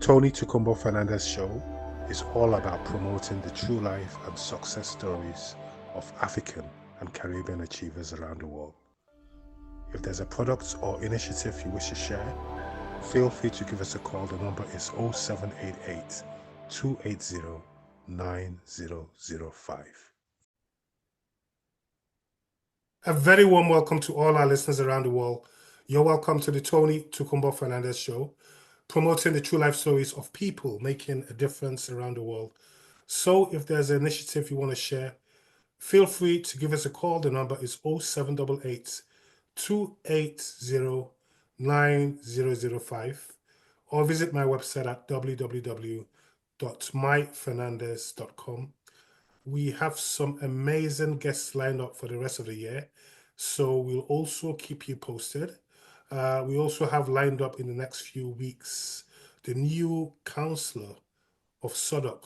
Tony Tukumbo Fernandez show is all about promoting the true life and success stories of African and Caribbean achievers around the world. If there's a product or initiative you wish to share, feel free to give us a call. The number is 0788 280 9005. A very warm welcome to all our listeners around the world. You're welcome to the Tony Tukumbo Fernandez show, promoting the true life stories of people making a difference around the world. So if there's an initiative you want to share, feel free to give us a call. The number is 0788 280 9005, or visit my website at www.myfernandez.com. We have some amazing guests lined up for the rest of the year, so we'll also keep you posted. We also have lined up in the next few weeks the new councillor of Sodok,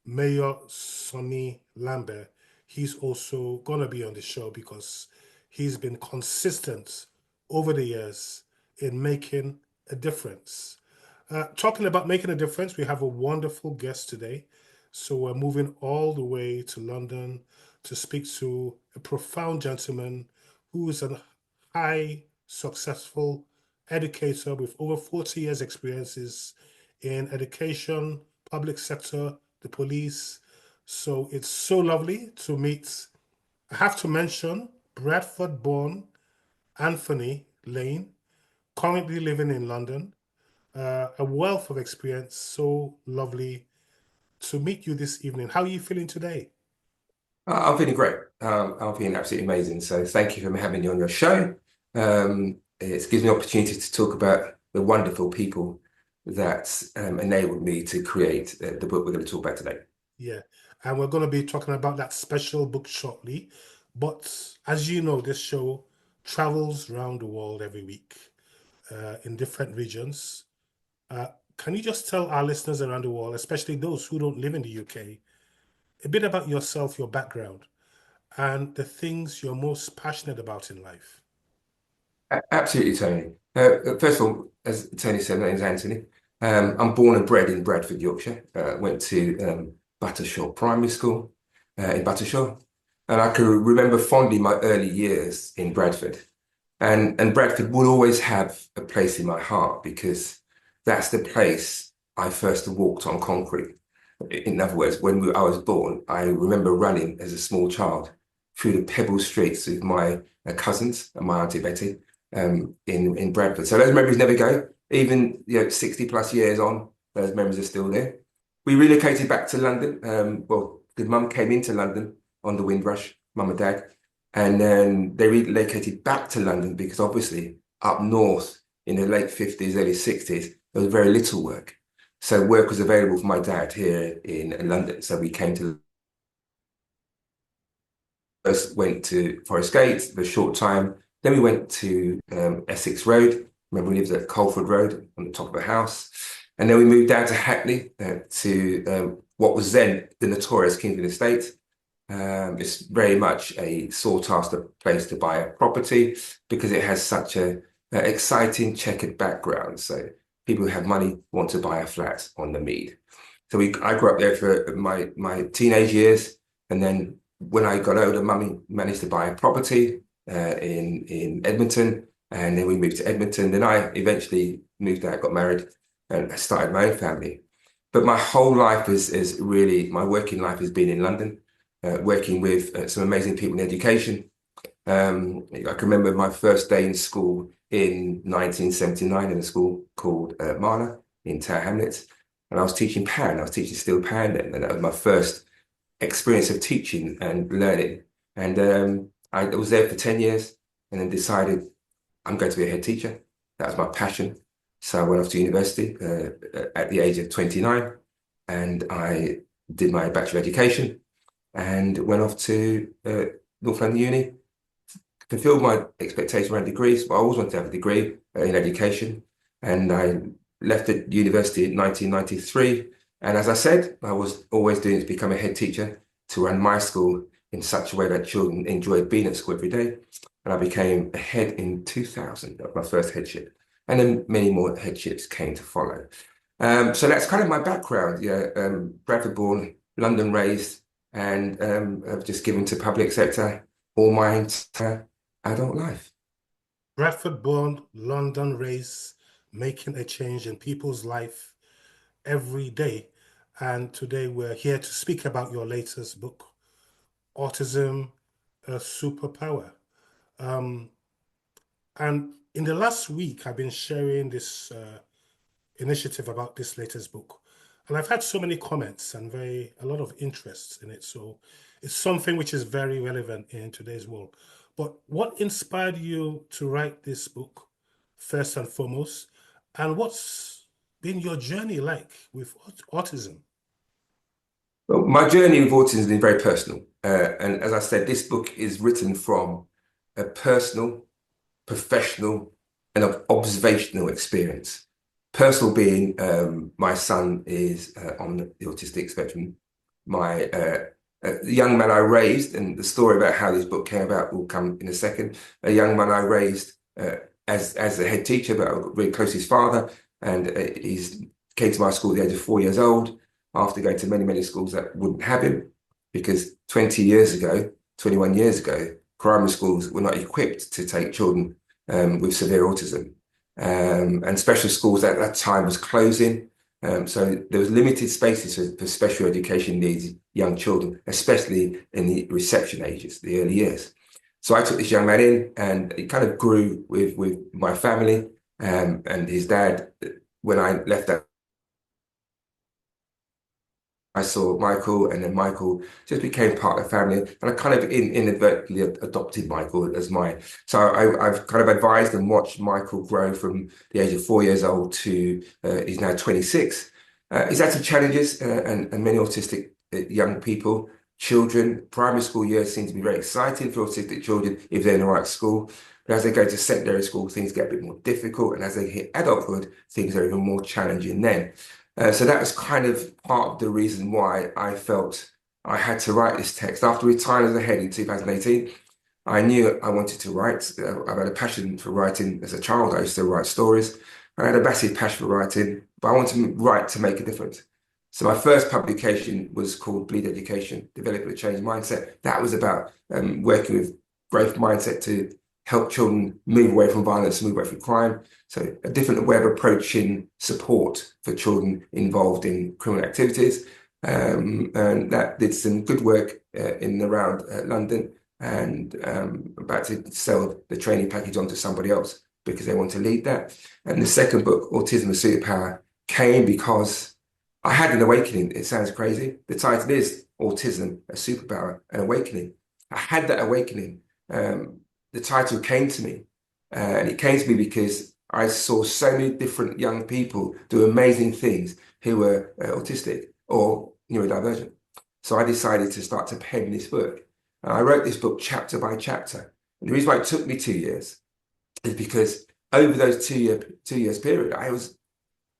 Mayor Sonny Lambert. He's also going to be on the show because he's been consistent over the years in making a difference. Talking about making a difference, we have a wonderful guest today. So we're moving all the way to London to speak to a profound gentleman who is a high successful educator with over 40 years experiences in education, public sector, the police. So it's so lovely to meet, I have to mention, Bradford-born Anthony Lane, currently living in London, a wealth of experience. So lovely to meet you this evening. How are you feeling today? I'm feeling great. I'm feeling absolutely amazing. So thank you for having me on your show. It gives me an opportunity to talk about the wonderful people that enabled me to create the book we're going to talk about today. Yeah, and we're going to be talking about that special book shortly. But as you know, this show travels around the world every week in different regions. Can you just tell our listeners around the world, especially those who don't live in the UK, a bit about yourself, your background, and the things you're most passionate about in life? Absolutely, Tony. First of all, as Tony said, my name's Anthony. I'm born and bred in Bradford, Yorkshire. Went to Buttershaw Primary School in Buttershaw. And I can remember fondly my early years in Bradford. And Bradford will always have a place in my heart because that's the place I first walked on concrete. In other words, when I was born, I remember running as a small child through the pebble streets with my cousins and my Auntie Betty in Bradford. So those memories never go. Even 60 plus years on, those memories are still there. We relocated back to London. Well, the mum came into London on the Windrush, mum and dad. And then they relocated back to London because obviously up north in the late 50s, early 60s, there was very little work. So work was available for my dad here in London. So we came to, first went to Forest Gate for a short time. Then we went to Essex Road. Remember, we lived at Colford Road on the top of a house. And then we moved down to Hackney to what was then the notorious Kingston Estate. It's very much a sought-after place to buy a property because it has such a exciting checkered background. So people who have money want to buy a flat on the Mead. So I grew up there for my teenage years, and then when I got older, mummy managed to buy a property in Edmonton, and then we moved to Edmonton. Then I eventually moved out, got married, and I started my own family. But my whole life is really, my working life has been in London. Working with some amazing people in education. I can remember my first day in school in 1979 in a school called Marla in Tower Hamlets. And I was teaching pan, I was teaching steel pan then, and that was my first experience of teaching and learning. And I was there for 10 years and then decided I'm going to be a head teacher. That was my passion. So I went off to university at the age of 29 and I did my Bachelor of Education and went off to North London Uni, fulfilled my expectation around degrees. But I always wanted to have a degree in education. And I left the university in 1993. And as I said, I was always doing to become a head teacher to run my school in such a way that children enjoyed being at school every day. And I became a head in 2000, that was my first headship. And then many more headships came to follow. So that's kind of my background. Yeah, Bradford born, London raised, and I've just given to public sector all my entire adult life. Bradford born, London raised, making a change in people's life every day. And today we're here to speak about your latest book, Autism, a Superpower. Um, and in the last week, I've been sharing this initiative about this latest book. And I've had so many comments and a lot of interest in it. So it's something which is very relevant in today's world. But what inspired you to write this book, first and foremost? And what's been your journey like with autism? Well, my journey with autism has been very personal. And as I said, this book is written from a personal, professional, and observational experience. Personal being my son is on the autistic spectrum. The young man I raised, and the story about how this book came about will come in a second. A young man I raised as a head teacher, but I got really close to his father, and he's came to my school at the age of 4 years old after going to many, many schools that wouldn't have him because 20 years ago, 21 years ago, primary schools were not equipped to take children with severe autism. And special schools at that time was closing. So there was limited spaces for special education needs young children, especially in the reception ages, the early years. So I took this young man in and it kind of grew with my family and his dad. When I left that, I saw Michael, and then Michael just became part of the family, and I kind of inadvertently adopted Michael as mine. So I've kind of advised and watched Michael grow from the age of 4 years old to he's now 26. He's had some challenges, and many autistic young people, children, primary school years seem to be very exciting for autistic children if they're in the right school. But as they go to secondary school, things get a bit more difficult, and as they hit adulthood, things are even more challenging then. So that was kind of part of the reason why I felt I had to write this text. After retiring as a head in 2018, I knew I wanted to write. I've had a passion for writing as a child. I used to write stories. I had a massive passion for writing, but I wanted to write to make a difference. So my first publication was called Bleed Education, Developing a Changed Mindset. That was about working with growth mindset to help children move away from violence, move away from crime. So a different way of approaching support for children involved in criminal activities. And that did some good work in and around London, and about to sell the training package onto somebody else because they want to lead that. And the second book, Autism, a Superpower, came because I had an awakening. It sounds crazy. The title is Autism, a Superpower, an Awakening. I had that awakening. The title came to me, and it came to me because I saw so many different young people do amazing things who were autistic or neurodivergent. So I decided to start to pen this book. And I wrote this book chapter by chapter. And the reason why it took me 2 years is because over those 2 years period, I was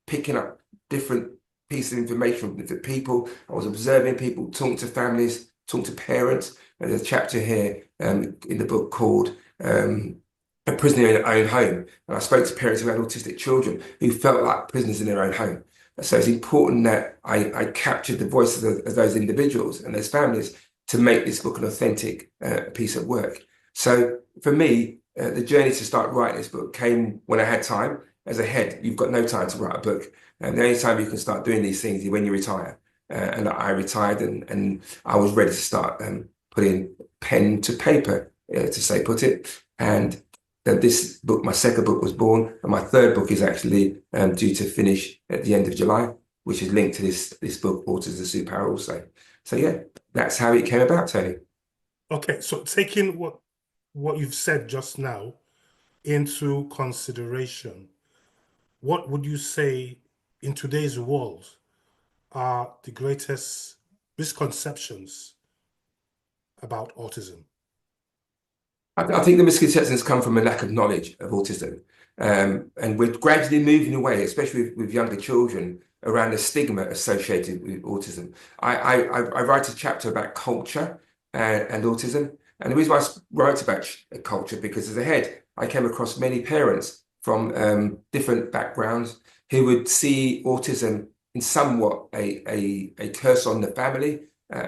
picking up different pieces of information from different people. I was observing people, talking to families, talking to parents. And there's a chapter here in the book called A Prisoner in Their Own Home. And I spoke to parents who had autistic children who felt like prisoners in their own home. So it's important that I captured the voices of those individuals and those families to make this book an authentic piece of work. So for me, the journey to start writing this book came when I had time. As a head, you've got no time to write a book. And the only time you can start doing these things is when you retire. And I retired and I was ready to start putting pen to paper, to say put it. And this book, my second book, was born. And my third book is actually due to finish at the end of July, which is linked to this book, Autism, the Superpower also. So yeah, that's how it came about, Tony. Okay, so taking what you've said just now into consideration, what would you say in today's world are the greatest misconceptions about autism? I think the misconceptions come from a lack of knowledge of autism. And we're gradually moving away, especially with younger children, around the stigma associated with autism. I write a chapter about culture and autism. And the reason why I write about culture, because as a head, I came across many parents from different backgrounds, who would see autism in somewhat a curse on the family.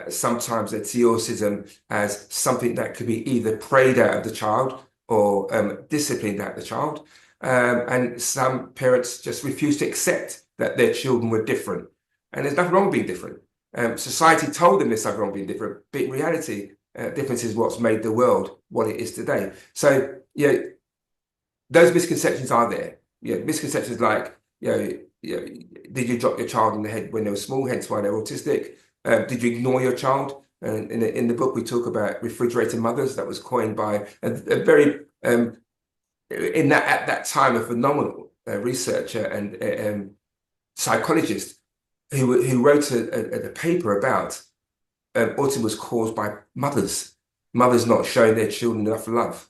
Sometimes they'd see autism as something that could be either preyed out of the child or disciplined out of the child. And some parents just refused to accept that their children were different. And there's nothing wrong with being different. Society told them there's something wrong with being different, but in reality, difference is what's made the world what it is today. So, those misconceptions are there. Misconceptions like, did you drop your child in the head when they were small, hence why they're autistic? Did you ignore your child? And in the book, we talk about refrigerator mothers. That was coined by a very, at that time, a phenomenal researcher and psychologist who wrote a paper about autism was caused by mothers not showing their children enough love,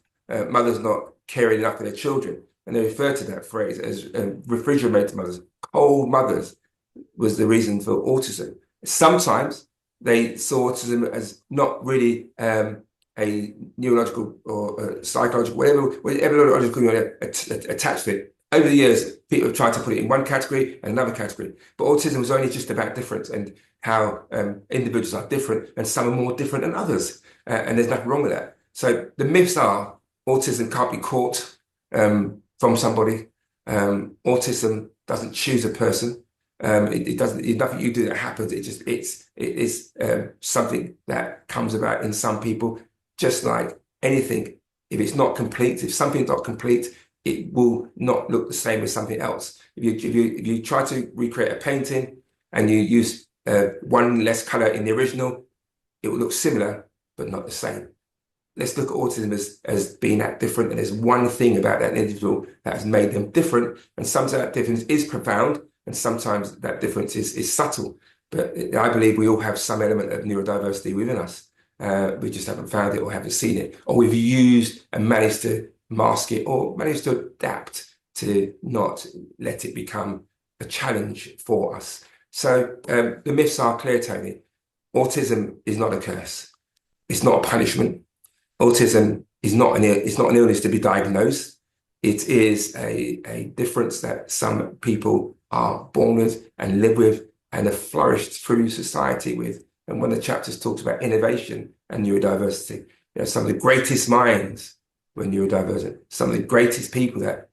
mothers not caring enough for their children. And they refer to that phrase as refrigerator mothers. Cold mothers was the reason for autism. Sometimes they saw autism as not really a neurological or psychological, whatever logical you attached to it. Over the years, people have tried to put it in one category and another category. But autism was only just about difference and how individuals are different, and some are more different than others. And there's nothing wrong with that. So the myths are autism can't be caught from somebody. Autism doesn't choose a person. It doesn't. It's nothing you do that happens. It is something that comes about in some people. Just like anything, if it's not complete, if something's not complete, it will not look the same as something else. If you try to recreate a painting and you use one less color in the original, it will look similar but not the same. Let's look at autism as being that different, and there's one thing about that individual that has made them different, and sometimes that difference is profound, and sometimes that difference is subtle. But I believe we all have some element of neurodiversity within us. We just haven't found it or haven't seen it, or we've used and managed to mask it or managed to adapt to not let it become a challenge for us. So the myths are clear, Tony. Autism is not a curse. It's not a punishment. Autism is not an illness to be diagnosed. It is a difference that some people are born with and live with and have flourished through society with. And one of the chapters talks about innovation and neurodiversity. Some of the greatest minds were neurodivergent. Some of the greatest people that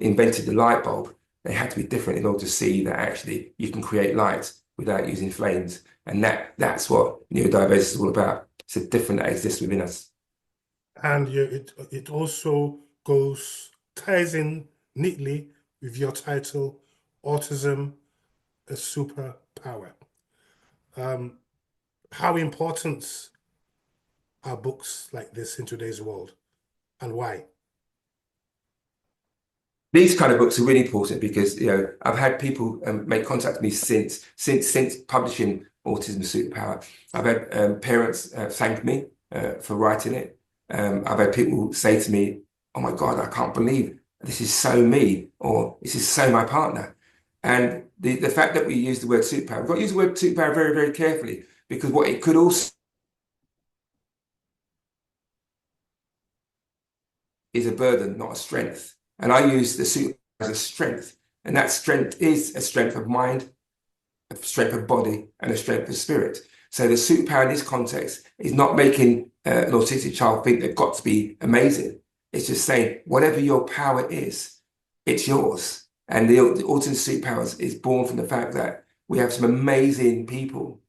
invented the light bulb, they had to be different in order to see that actually you can create light without using flames. And that's what neurodiversity is all about. It's a difference that exists within us. And it also ties in neatly with your title, Autism, a Superpower. How important are books like this in today's world, and why? These kind of books are really important because I've had people make contact with me since publishing Autism Superpower. I've had parents thank me for writing it. I've had people say to me, "Oh my God, I can't believe this is so me," or "This is so my partner." And the fact that we use the word superpower, we've got to use the word superpower very, very carefully, because what it could also is a burden, not a strength. And I use the superpower as a strength. And that strength is a strength of mind, a strength of body, and a strength of spirit. So the superpower in this context is not making an autistic child think they've got to be amazing. It's just saying, whatever your power is, it's yours. And the Autism Superpowers is born from the fact that we have some amazing people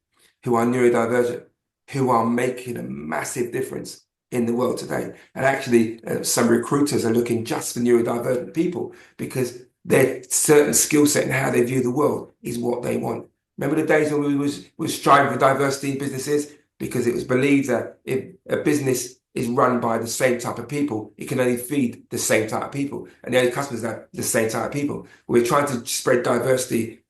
who are neurodivergent, who are making a massive difference in the world today. And actually, some recruiters are looking just for neurodivergent people because their certain skill set and how they view the world is what they want. Remember the days when we was striving for diversity in businesses, because it was believed that if a business is run by the same type of people, it can only feed the same type of people, and the only customers are the same type of people. We're trying to spread diversity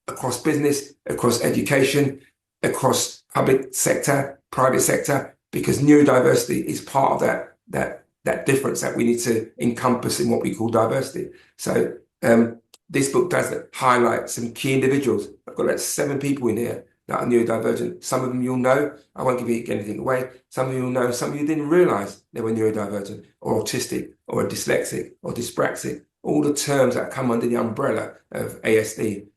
across business, across education, across public sector, private sector, because neurodiversity is part of that difference that we need to encompass in what we call diversity. So this book does highlight some key individuals. I've got like 7 people in here that are neurodivergent. Some of them you'll know. I won't give you anything away. Some of you will know. Some of you didn't realize they were neurodivergent or autistic or dyslexic or dyspraxic all the terms that come under the umbrella of ASD.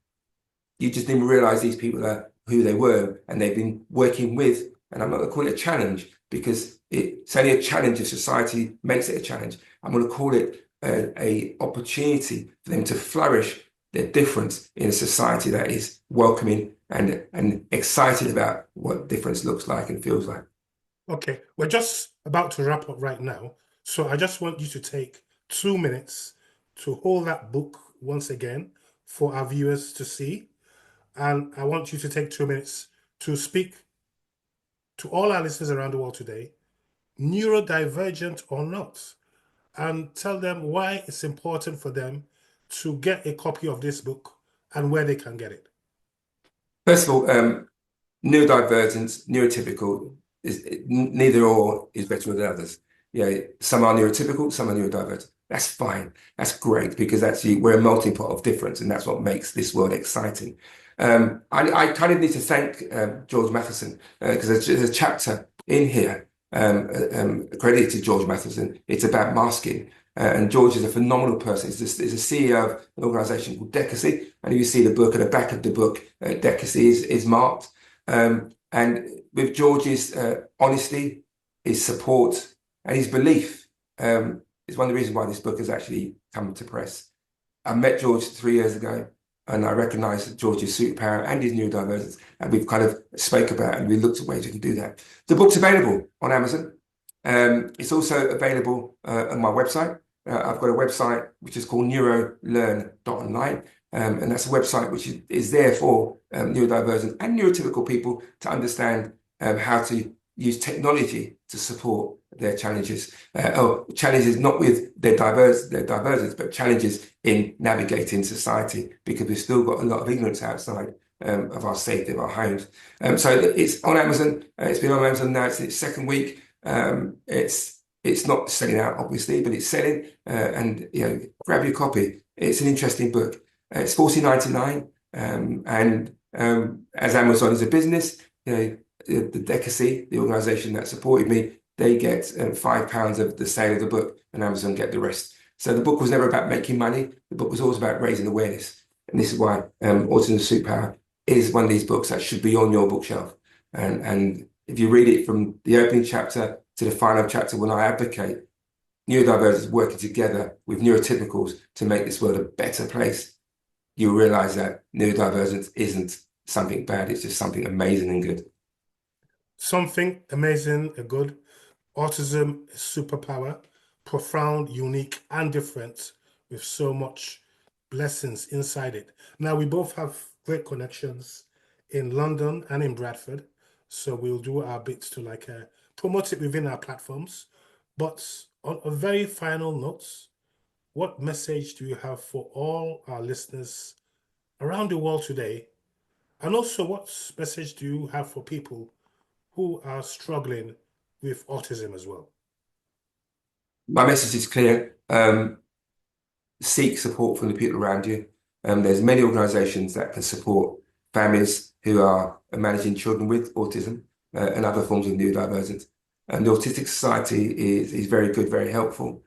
You just didn't realize these people are who they were, and they've been working with, and I'm not going to call it a challenge because it's only a challenge if society makes it a challenge. I'm going to call it a opportunity for them to flourish their difference in a society that is welcoming and excited about what difference looks like and feels like. Okay, we're just about to wrap up right now. So I just want you to take 2 minutes to hold that book once again for our viewers to see. And I want you to take 2 minutes to speak to all our listeners around the world today, neurodivergent or not, and tell them why it's important for them to get a copy of this book and where they can get it. First of all, neurodivergence, neurotypical, neither or is better than others. Yeah, some are neurotypical, some are neurodivergent. That's fine. That's great because actually we're a melting pot of difference, and that's what makes this world exciting. I kind of need to thank George Matheson because there's a chapter in here credited to George Matheson. It's about masking. And George is a phenomenal person. He's a CEO of an organization called Decacy. And if you see the book, at the back of the book, Decacy is marked. And with George's honesty, his support, and his belief, is one of the reasons why this book has actually come to press. I met George 3 years ago, and I recognized George's superpower and his neurodivergence, and we've kind of spoke about it, and we looked at ways we can do that. The book's available on Amazon. It's also available on my website. I've got a website which is called neurolearn.online. And that's a website which is there for neurodivergent and neurotypical people to understand how to use technology to support their challenges. Challenges not with their divergence, but challenges in navigating society, because we've still got a lot of ignorance outside of our safety, of our homes. So it's on Amazon. It's been on Amazon now. It's its second week. It's not selling out, obviously, but it's selling. And grab your copy. It's an interesting book. It's $14.99, and as Amazon is a business, the Decacy, the organisation that supported me, they get £5 of the sale of the book, and Amazon get the rest. So the book was never about making money. The book was always about raising awareness, and this is why Autism Superpower is one of these books that should be on your bookshelf. And if you read it from the opening chapter to the final chapter, when I advocate neurodivergents working together with neurotypicals to make this world a better place, you realize that neurodivergence isn't something bad. It's just something amazing and good. Something amazing and good. Autism is superpower, profound, unique, and different, with so much blessings inside it. Now, we both have great connections in London and in Bradford, so we'll do our bits to promote it within our platforms. But on a very final note, what message do you have for all our listeners around the world today? And also, what message do you have for people who are struggling with autism as well? My message is clear. Seek support from the people around you. There's many organisations that can support families who are managing children with autism and other forms of neurodivergence. And the Autistic Society is very good, very helpful.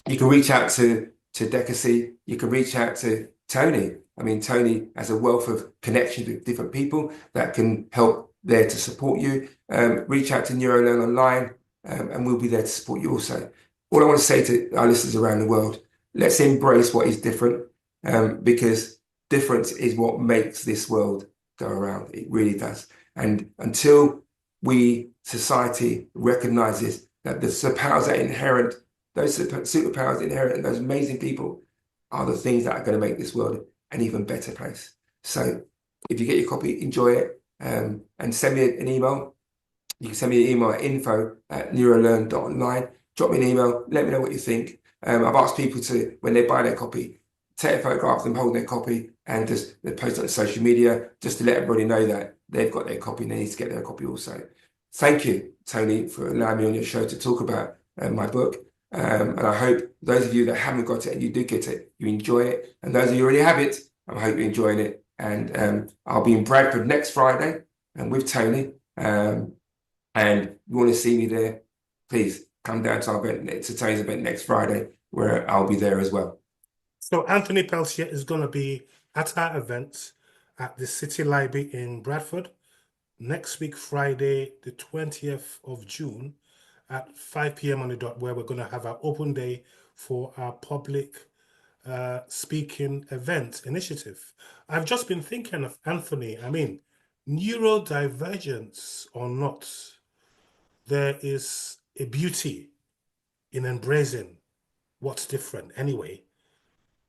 You can reach out to Decacy. You can reach out to Tony. I mean, Tony has a wealth of connections with different people that can help there to support you. Reach out to NeuroLearn Online, and we'll be there to support you also. All I want to say to our listeners around the world, let's embrace what is different, because difference is what makes this world go around. It really does. And until society recognizes that the superpowers that inherent, those superpowers inherent in those amazing people are the things that are going to make this world an even better place. So if you get your copy, enjoy it, and send me an email. You can send me an email at info@neurolearn.online. Drop me an email, let me know what you think. I've asked people to, when they buy their copy, take a photograph of them holding their copy and just post it on social media, just to let everybody know that they've got their copy and they need to get their copy also. Thank you, Tony, for allowing me on your show to talk about my book. And I hope those of you that haven't got it and you do get it, you enjoy it. And those of you who already have it, I hope you're enjoying it. And I'll be in Bradford next Friday and with Tony. And you want to see me there, please come down to our event, to Tony's event next Friday. where I'll be there as well. So Anthony Peltier is going to be at our event at the City Library in Bradford next week, Friday, the 20th of June at 5 p.m. on the dot, where we're going to have our open day for our public speaking event initiative. I've just been thinking of Anthony. I mean, neurodivergence or not, there is a beauty in embracing what's different anyway,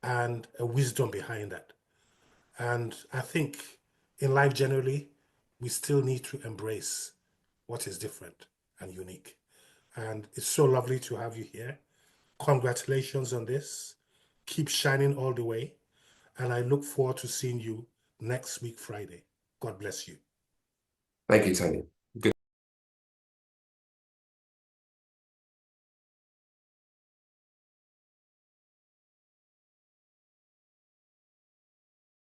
and a wisdom behind that. And I think in life generally, we still need to embrace what is different and unique. And it's so lovely to have you here. Congratulations on this. Keep shining all the way. And I look forward to seeing you next week, Friday. God bless you. Thank you, Tony.